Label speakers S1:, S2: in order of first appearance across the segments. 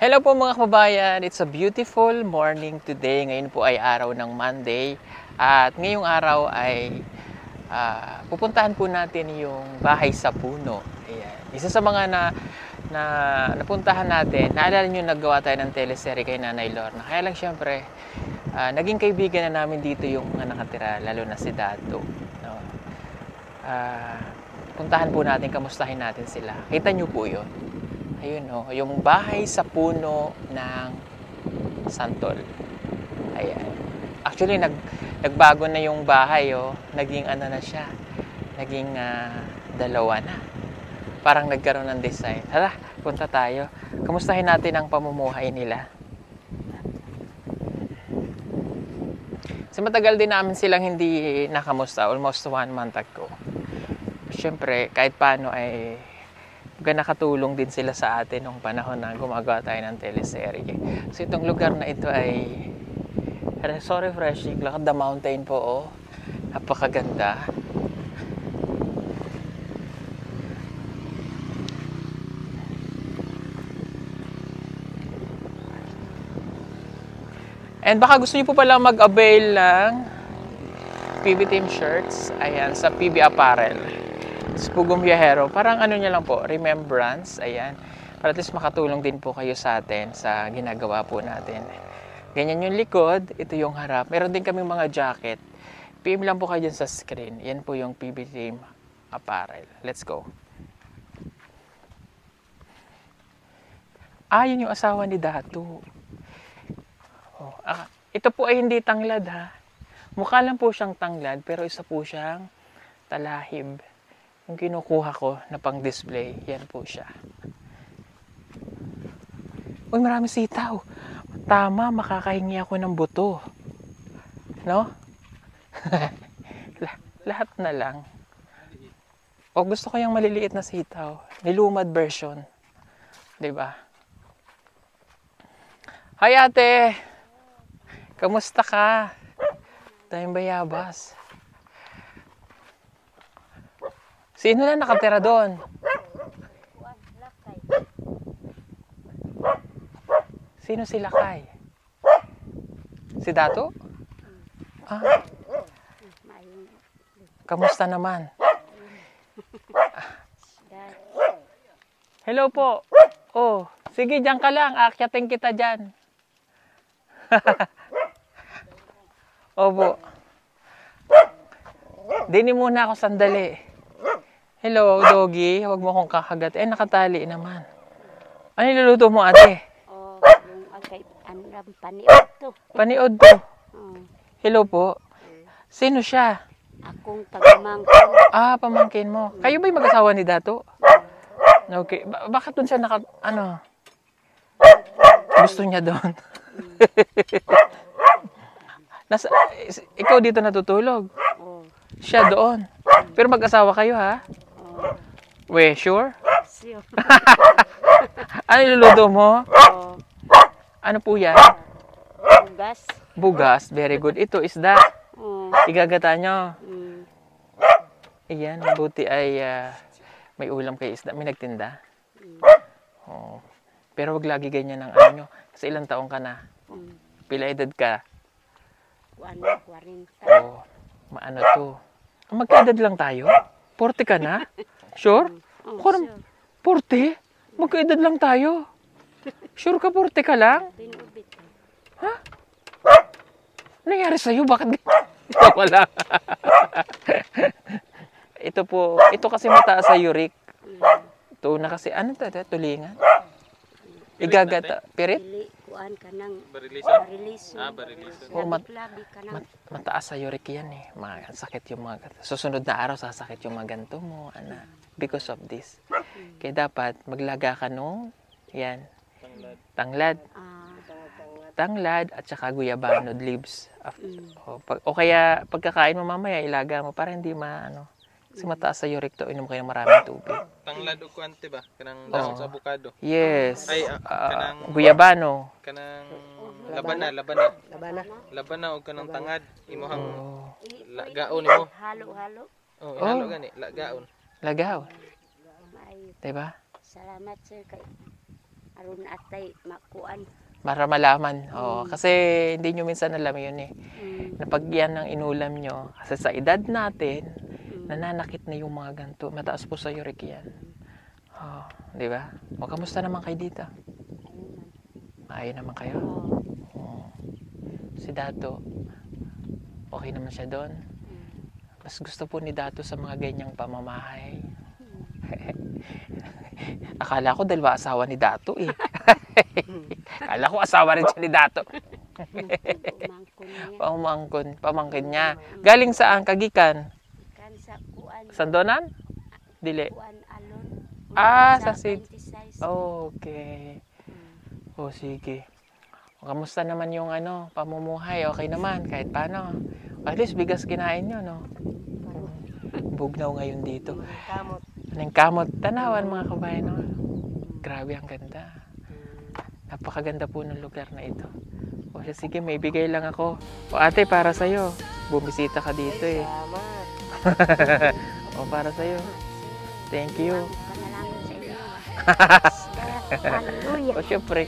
S1: Hello po mga kababayan, it's a beautiful morning today. Ngayon po ay araw ng Monday at ngayong araw ay pupuntahan po natin yung bahay sa puno. Ayan. Isa sa mga napuntahan natin, naalala nyo naggawa tayo ng teleserye kay Nanay Lorna. Kaya lang syempre, naging kaibigan na namin dito yung mga nakatira, lalo na si Dato. No? Puntahan po natin, kamustahin natin sila. Kita nyo po yun. Ayun o, yung bahay sa puno ng santol. Ayan. Actually, nagbago na yung bahay o. Naging ano na siya. Naging dalawa na. Parang nagkaroon ng design. Hala, punta tayo. Kamustahin natin ang pamumuhay nila. Kasi matagal din namin silang hindi nakamusta. Almost 1 month ago. Siyempre, kahit paano ay nakatulong din sila sa atin nung panahon na gumagawa tayo ng teleserye. So itong lugar na ito ay so refreshing. Look at the mountain po, oh. Napakaganda. And baka gusto niyo po pala mag-avail ng PB Team shirts. Ayan, sa PB Apparel. Spugong Biyahero, parang ano niya lang po, remembrance, ayan. Para at least makatulong din po kayo sa atin sa ginagawa po natin. Ganyan yung likod, ito yung harap. Meron din kaming mga jacket. PM lang po kayo dyan sa screen. Yan po yung PB Team Apparel. Let's go. Yun yung asawa ni Dato. Ito po ay hindi tanglad ha. Mukha lang po siyang tanglad, pero isa po siyang talahib. Yung kinukuha ko na pang display, yan po siya. Uy, marami sitaw. Tama, makakahingi ako ng buto. No? Lahat na lang. O gusto ko yung maliliit na sitaw. Nilumad version. 'Di ba? Hi ate! Kamusta ka? Tayong bayabas. Sino na nakatira doon? Sino si Lakay? Si Dato? Kamusta naman? Hello po. Oh, sige, diyan ka lang. Aakyatin kita diyan. Opo. Dini muna ako sandali. Hello, doggy. Huwag mo akong kakagat. Nakatali naman. Ano niluluto mo, ate?
S2: Yung paniod to.
S1: Paniod to. Hello po. Sino siya?
S2: Akong tagamangkin.
S1: Pamangkin mo. Kayo ba'y mag-asawa ni Dato? Okay. Bakit dun siya gusto niya doon? Ikaw dito natutulog? Siya doon. Pero mag-asawa kayo, ha? We, sure?
S2: Sure.
S1: Ano iluluto mo? Ano po yan?
S2: Bugas.
S1: Bugas, very good. Ito, isda. Igagata nyo. Ayan, buti ay may ulam kay isda. May nagtinda. Pero wag lagi ganyan ang ano nyo. Kasi ilang taong ka na? Pila edad ka?
S2: 40.
S1: Maano to? Magkaedad lang tayo? 40 ka na? Sure?
S2: Sure.
S1: 40? Magkaedad lang tayo. Sure ka 40 ka lang? Ha? Nangyari sa'yo? Bakit wala? Ito kasi mataas sa uric. Ito na kasi, ano ito? Tulingan? Igagata. Pirit?
S2: Kuan ka ng
S3: Barilisan? Barilisan.
S1: Mataas sa uric yan eh. Sakit yung mga susunod na araw, sasakit yung mga ganito mo. Because of this. Kaya dapat maglaga ka nung yan. Tanglad. Tanglad at saka guyabanod leaves. O kaya pagkakain mo mamaya, ilaga mo para hindi kasi mataas sa uric to, inom kayo ng maraming tubig.
S3: Tanglad o kuante ba? Kanang dahon sa avocado.
S1: Yes.
S3: Ay, kanang
S1: guyabano.
S3: Kanang labana o kanang tangad. Imuhang lagaon mo.
S2: Halo-halo.
S3: Halo gani, lagaon.
S1: Lagaw. Diba?
S2: Salamat sir kay aron atay makuan.
S1: Para malaman. Oo, kasi hindi nyo minsan alam yun eh. Na pag yan ang inulam nyo, kasi sa edad natin, nananakit na yung mga ganito. Mataas po sa uric yan. Oh, di ba? O, kamusta naman kayo dito? Ayun naman kayo? Oh. Si Dato, okay naman siya doon? Mas gusto po ni Dato sa mga ganyang pamamahay. Akala ko dalawa asawa ni Dato eh. Akala ko asawa rin siya ni Dato. Pamangkin niya. Galing saan? Kagikan?
S2: Kan sa kuan.
S1: Sandonan? Dili.
S2: Kuan alon.
S1: Sa City. Okay. O sige. O, kamusta naman yung pamumuhay? Okay naman kahit paano. At least bigas kinain nyo, no? Bugnaw ngayon dito.
S2: Kamot.
S1: Anong kamot? Tanawan mga kabayan, no? Grabe ang ganda. Napakaganda po ng lugar na ito. O sige, may bigay lang ako. O ate, para sa'yo. Bumisita ka dito eh. O para sa'yo. Thank you.
S2: Panalangin sa inyo. Hallelujah.
S1: O syempre.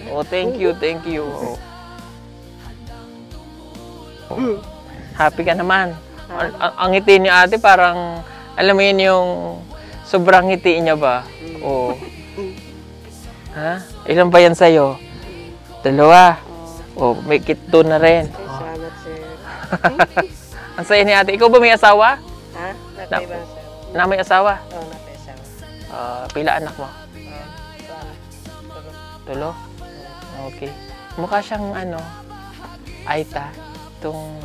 S1: O thank you, thank you. O. Happy ka naman. Ang ngiti ni ate parang, alam mo yun yung sobrang ngiti niya ba? O. Ha? Ilan ba yan sa'yo? 2. O, may kito na rin.
S2: Salamat, sir.
S1: Ang saya ni ate. Ikaw ba may asawa?
S2: Ha?
S1: Natay ba, na may asawa?
S2: Oo, natay asawa.
S1: Pila anak mo? 3? Okay. Mukha siyang Aita. Itong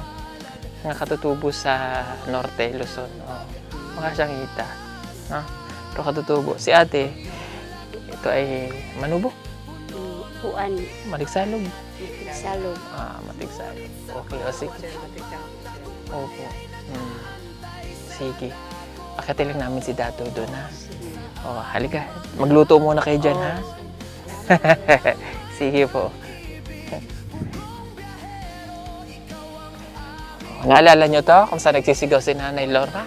S1: nga katutubo sa Norte, Luzon. Mukha siyang Ita. No? Pero katutubo. Si ate, ito ay manubo.
S2: Kuan.
S1: Matigsalog.
S2: Matigsalog.
S1: Matigsalog. Okay, o sige. Opo. Sige. Akitin lang namin si Dato doon, ha? O, halika. Magluto muna kayo dyan, ha? Sige po. Naalala nyo to? Kung saan nagsisigaw si Nanay Lorna?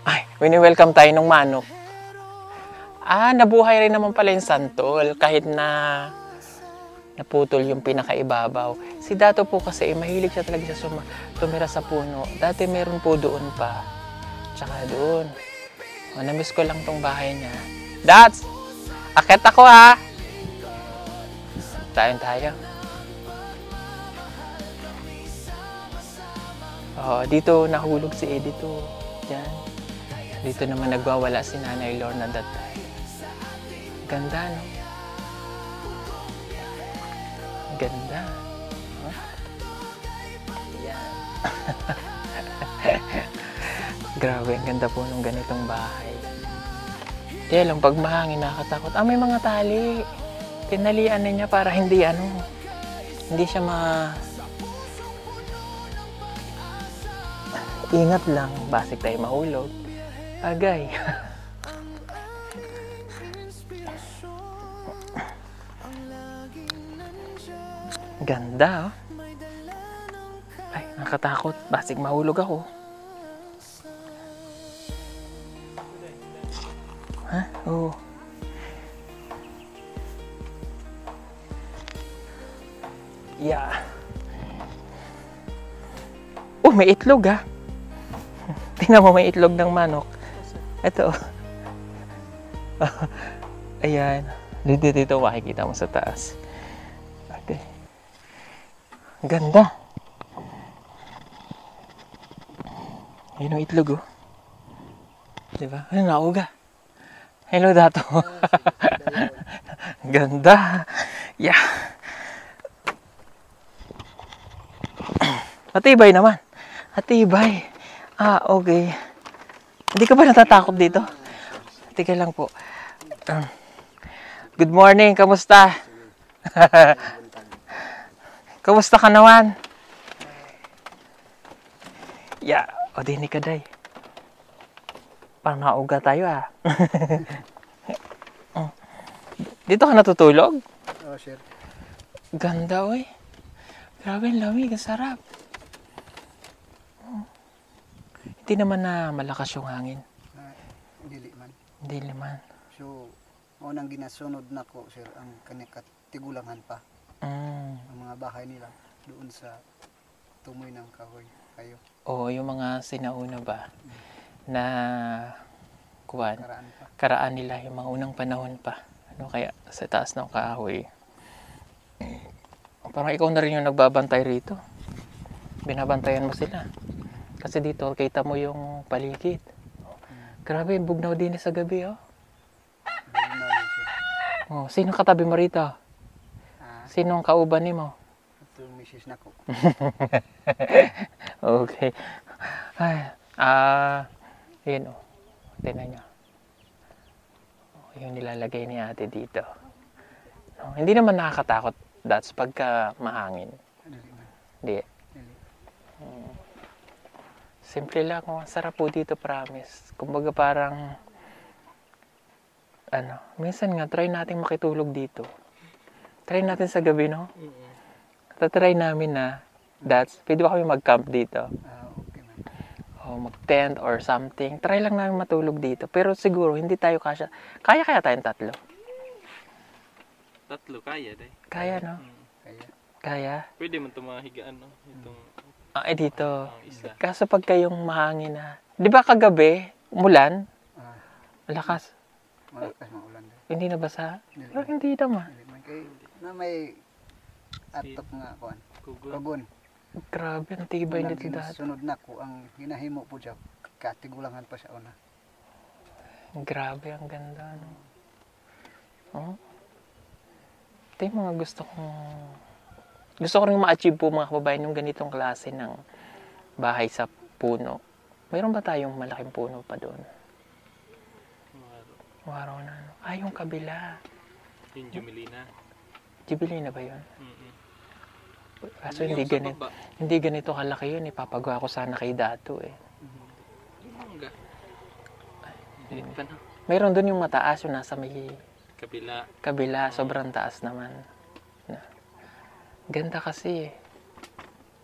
S1: Ay, wini-welcome tayo ng manok. Nabuhay rin naman pala yung santol kahit na naputol yung pinakaibabaw. Si Dato po kasi mahilig siya talaga siya tumira sa puno. Dati meron po doon pa. Tsaka doon. Namiss ko lang tong bahay niya. Dats! Akit ako, ha! Tayo. Dito nahulog si Edito. Diyan. Dito naman nagwawala si Nanay Lorna that time. Ganda, no? Ganda. Yan. Grabe, ang ganda po ng ganitong bahay. Kaya lang, pag mahangin, nakakatakot. May mga tali. Tinalian na niya para hindi siya ingat lang, basik tayo mahulog. Agay. Ganda, oh. Ay, nakatakot. Basik mahulog ako. Ha? Oo. Yeah. May itlog, ha? Tingnan mo, may itlog ng manok. Ito. Ayan. Dito makikita mo sa taas. Okay. Ganda. Ayun ang itlog, oh. Diba? Ano, nauga. Hello, Dato. Ganda. Yeah. Matibay naman. Matibay. Okay. Hindi ka ba natatakot dito? Tika lang po. Good morning. Kamusta? Kamusta ka naman? Yeah. O, dinig ka, day. Parang nauga tayo, ah. Dito ka natutulog?
S3: Oo, sir.
S1: Ganda, oy. Grabe, ang lamig. Ang sarap. Hindi naman na malakas yung hangin.
S4: Dili man.
S1: Hindi naman.
S4: So, unang ginasunod na ko, sir, ang tigulangan pa. Ang mga bahay nila doon sa tumoy ng kahoy. Kayo,
S1: Oo, yung mga sinauna ba na kuwan,
S4: karaan pa.
S1: karaan nila yung mga unang panahon pa. Ano kaya sa taas ng kahoy. Parang ikaw na rin yung nagbabantay rito. Binabantayan mo sila. Kasi dito kita mo yung paligid. Grabe, bugnaw din sa gabi, oh.
S4: Doon na yun, sir.
S1: Oh, sino katabi mo rito? Sino ang kauban ni mo?
S4: Ito yung misis na ko.
S1: Okay. Ay, yun, oh. Tingnan nyo. Oh, yung nilalagay ni ate dito. No, hindi naman nakakatakot. That's pagka mahangin.
S4: Dili man.
S1: Hindi.
S4: Dili.
S1: Simple lang. Oh. Sarap po dito, promise. Kumbaga parang, minsan nga, try natin makitulog dito. Try natin sa gabi, no? Tatry namin na, pwede ba kami mag-camp dito?
S4: Okay man.
S1: O mag-tent or something. Try lang namin matulog dito. Pero siguro, hindi tayo kasya. Kaya tayong tatlo?
S3: Tatlo kaya day.
S1: Kaya, no?
S4: Kaya,
S1: Kaya?
S3: Pwede man tumahigaan no. Itong
S1: Dito.
S3: ang isa.
S1: Kaso pag kayong mahangin na, di ba kagabi, umulan? Malakas.
S4: malakas maulan din.
S1: Hindi nabasa?
S4: Dili
S1: Pero
S4: man.
S1: hindi naman.
S4: Dili man. Kay, na may atok nga kuan.
S3: Kugon.
S4: Kagun.
S1: Grabe, ang tibay
S4: Unang
S1: nito dati.
S4: ginasunod na ko, ang hinahimo po siya, katigulangan pa siya una.
S1: Grabe, ang ganda, no? Oh? Ito yung mga gusto ko rin ma-achieve po mga kababayan yung ganitong klase ng bahay sa puno. Mayroon ba tayong malaking puno pa doon? Waro na. No? Yung kabila.
S3: Yung Jumelina.
S1: Jubilina ba yun? Kaso
S3: Yung
S1: hindi
S3: sa
S1: ganito.
S3: baba.
S1: Hindi ganito kalaki yun. Ipapagawa ko sana kay Dato eh.
S3: Mangga. Dilit pa na.
S1: Mayroon doon yung mataas, yung nasa may
S3: Kabila.
S1: kabila. Sobrang taas naman. Ganda kasi eh.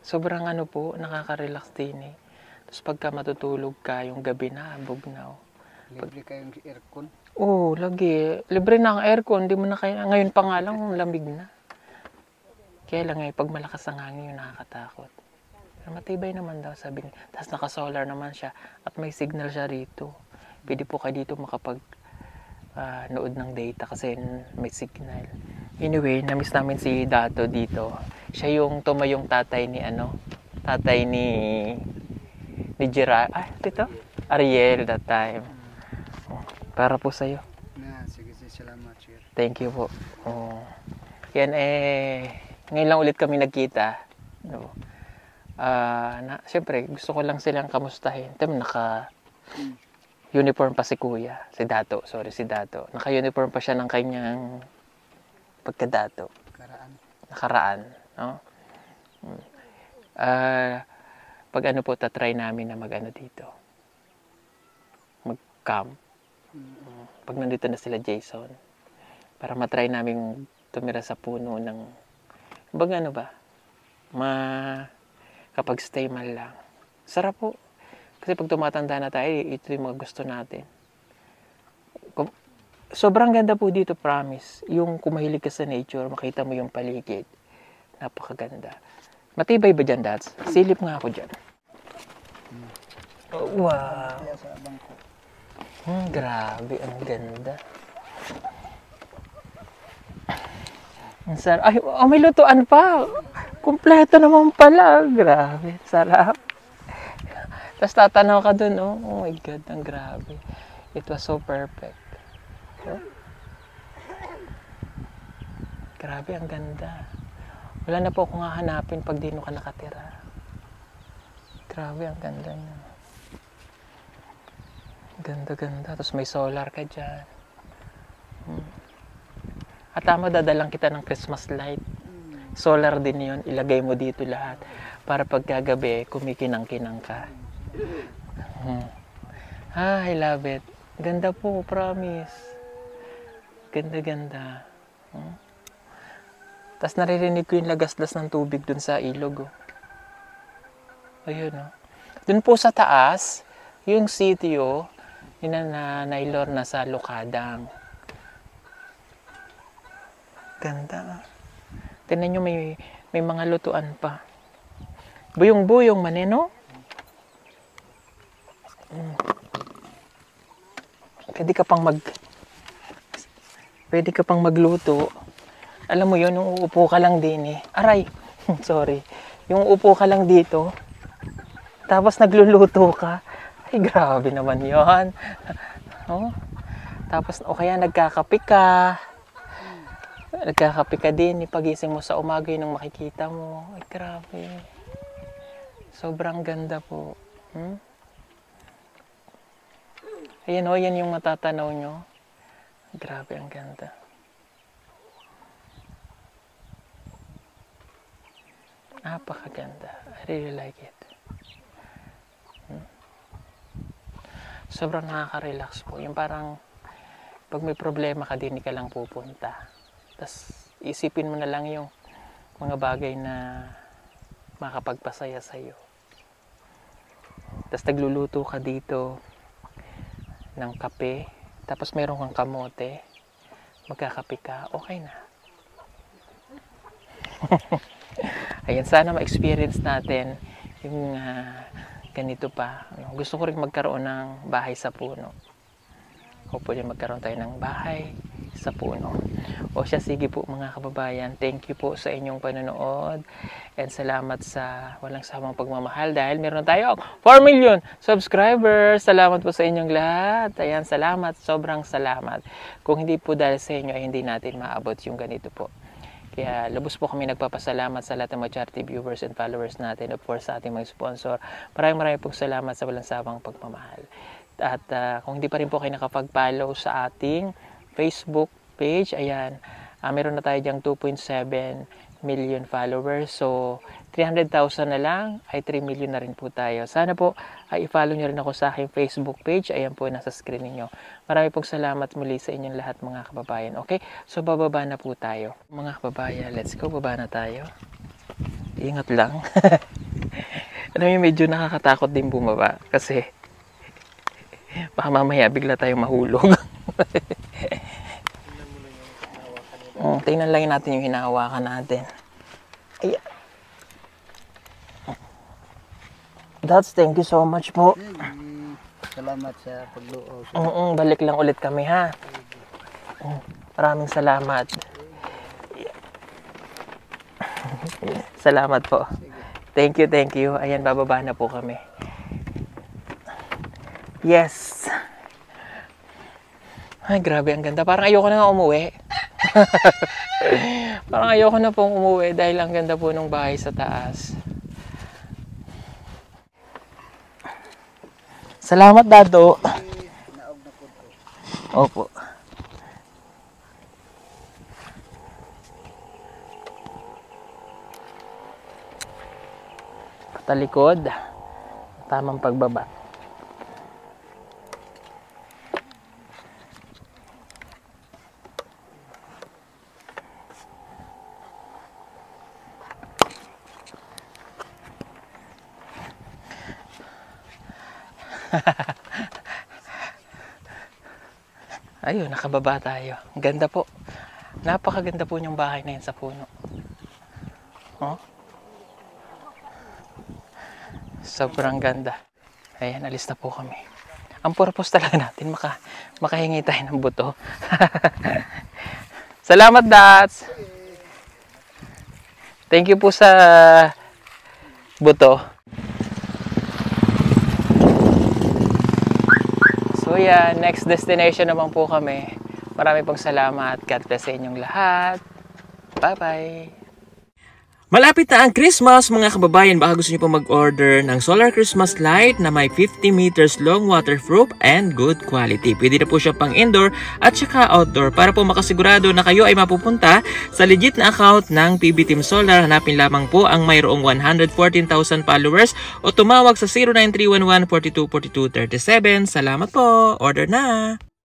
S1: Sobrang nakaka-relax din eh. Tapos pagka matutulog ka, yung gabi na, bugnaw.
S4: Libre kayong aircon.
S1: Oo, lagi. Libre na ang aircon. Di mo na kaya. Ngayon pa nga lang, lamig na. Kaya lang pag malakas ang hangin, yung nakakatakot. Pero matibay naman daw, sabi niya. Tapos naka-solar naman siya. At may signal siya rito. Pwede po kayo dito makapag nood ng data kasi may signal. Anyway, namiss namin si Dato dito. Siya yung tumayong tatay ni Gerard. Dito? Ariel that time. Para po sa'yo.
S4: Sige, salamat, sir.
S1: Thank you po. Yan ngayon lang ulit kami nagkita. No. Siyempre, gusto ko lang silang kamustahin. Naka-uniform pa si Kuya. Si Dato. Naka-uniform pa siya ng kanyang pagkadato. Nakaraan. No? Pag po, tatry namin na dito. Mag-camp. Pag nandito na sila Jason. Para matry namin tumira sa puno ng kapag stay man lang. Sarap po. Kasi pag tumatanda na tayo, ito yung mga gusto natin. Sobrang ganda po dito, promise. Yung kung mahilig ka sa nature, makita mo yung paligid. Napakaganda. Matibay ba dyan, Dads? Silip nga ako dyan. Wow. Grabe, ang ganda. May lutuan pa. Kumpleto naman pala. Grabe, sarap. Tapos tatanaw ka dun, oh my God, ang grabe. It was so perfect. Grabe, ang ganda. Wala na po akong hahanapin pag dino ka nakatira. Grabe, ang ganda niya. Ganda. Tapos may solar ka dyan. At tama, dadalang kita ng Christmas light. Solar din yun. Ilagay mo dito lahat. Para pagkagabi, kumikinang-kinang ka. I love it. Ganda po, promise. Ganda. Tapos naririnig ko yung lagaslas ng tubig dun sa ilog. Ayun, Dun po sa taas, Yung sitio, yun na Naylor na sa Lucadang. Ganda. Tingnan nyo, may mga lutuan pa. Buyong-buyong maneno. Pwede ka pang magluto. Alam mo yun, yung uupo ka lang din eh. Aray, sorry. Yung uupo ka lang dito, tapos nagluluto ka. Ay, grabe naman yun. Oh? Tapos, o kaya nagkakape ka. Nagkakape ka din, ipagising mo sa umaga yun ang makikita mo. Ay, grabe. Sobrang ganda po. Ayan o, yan yung matatanaw nyo. Grabe, ang ganda. Napakaganda. I really like it. Sobrang nakaka-relax po. Yung parang, pag may problema ka, din ka lang pupunta. Tapos, isipin mo na lang yung mga bagay na makapagpasaya sa'yo. Tapos, nagluluto ka dito ng kape. Tapos, meron kang kamote. Magkakape ka. Okay na. Ayan, sana ma-experience natin yung ganito pa. Gusto ko rin magkaroon ng bahay sa puno. Hopefully magkaroon tayo ng bahay sa puno. O siya, sige po mga kababayan, thank you po sa inyong panonood and salamat sa walang samang pagmamahal dahil meron tayo 4 million subscribers. Salamat po sa inyong lahat. Ayan, salamat, sobrang salamat. Kung hindi po dahil sa inyo ay hindi natin maabot yung ganito po. Kaya lubos po kami nagpapasalamat sa lahat ng mga charity viewers and followers natin, of course sa ating mga sponsor. Maraming pong salamat sa walang samang pagmamahal. At kung hindi pa rin po kayo nakapag-follow sa ating Facebook page, ayan, meron na tayo diyang 2.7 million followers. So, 300,000 na lang, ay 3 million na rin po tayo. Sana po ay i-follow nyo rin ako sa aking Facebook page. Ayan po, nasa screen ninyo. Marami pong salamat muli sa inyong lahat mga kababayan. Okay? So, bababa na po tayo. Mga kababayan, let's go. Baba na tayo. Ingat lang. Alam mo, medyo nakakatakot din bumaba. Kasi, baka mamaya bigla tayong mahulog. Tingnan lang natin yung hinahawakan natin. Ayan. That's, thank you so much po.
S4: Salamat sa pagluow.
S1: Balik lang ulit kami ha. Maraming salamat. Salamat po. Thank you, thank you. Ayan, bababa na po kami. Yes. Ay, grabe, ang ganda. Parang ayoko na nga umuwi. Parang ayoko na pong umuwi dahil ang ganda po ng bahay sa taas. Salamat, Dado. Opo. Patalikod. Tamang pagbaba. Ayun, nakababa tayo. Ganda po. Napakaganda po yung bahay na yun sa puno. Oh? Sobrang ganda. Ayan, alis na po kami. Ang purpose talaga natin, makahingi tayo ng buto. Salamat, Dats! Thank you po sa buto. So yeah, next destination naman po kami. Marami pong salamat. God bless sa inyong lahat. Bye-bye! Malapit na ang Christmas mga kababayan, baka gusto niyo po mag-order ng solar Christmas light na may 50 meters long, waterproof and good quality. Pwede na po siya pang indoor at saka outdoor. Para po makasigurado na kayo ay mapupunta sa legit na account ng PB Team Solar, hanapin lamang po ang mayroong 114,000 followers o tumawag sa 09311 424237. Salamat po! Order na!